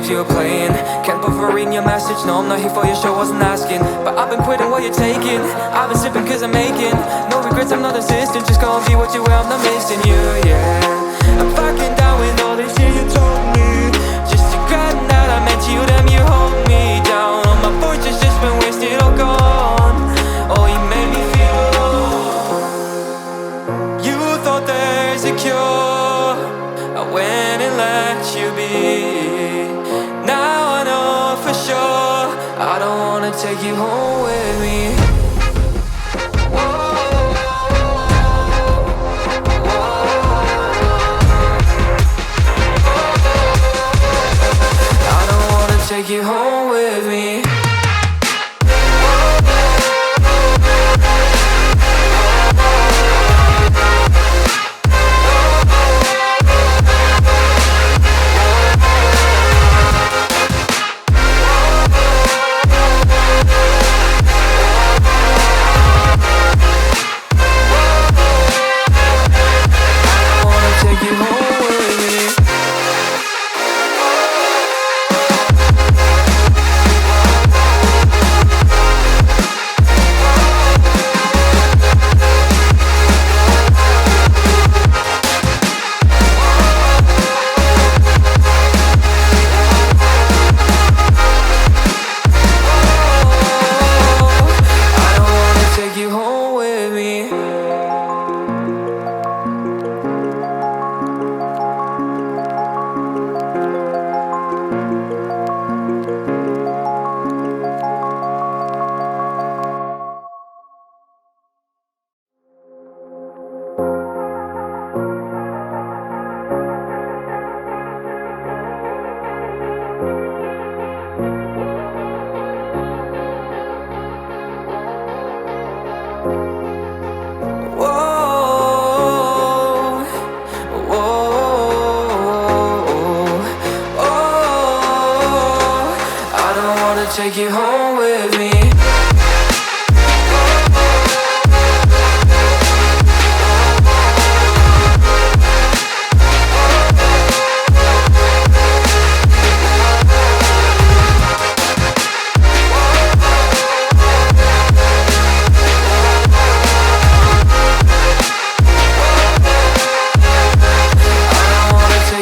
games you were playing. Can't bother reading your message, no I'm not here for your show, wasn't asking. But I've been quitting what you're taking, I've been sipping cause I'm making no regrets, I'm not insistent, just go and be what you wear, I'm not missing you, yeah. I'm fucking down with all this shit you told me, just to grab that I met you, damn you hold me down. All my fortune's just been wasted, all gone. Oh, you made me feel alone. You thought there's a cure, I went and let you be. Now I know for sure I don't wanna take you home with me. I don't wanna take you home with me. Take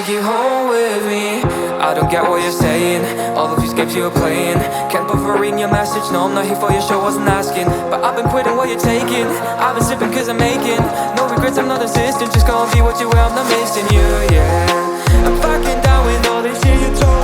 you home with me. I don't get what you're saying, all of these games you were playing. Can't bother reading your message, no I'm not here for your show, wasn't asking. But I've been quitting what you're taking, I've been sipping cause I'm making no regrets, I'm not insistent, just go and be what you wear, I'm not missing you, yeah. I'm fucking down with all this shit you told me.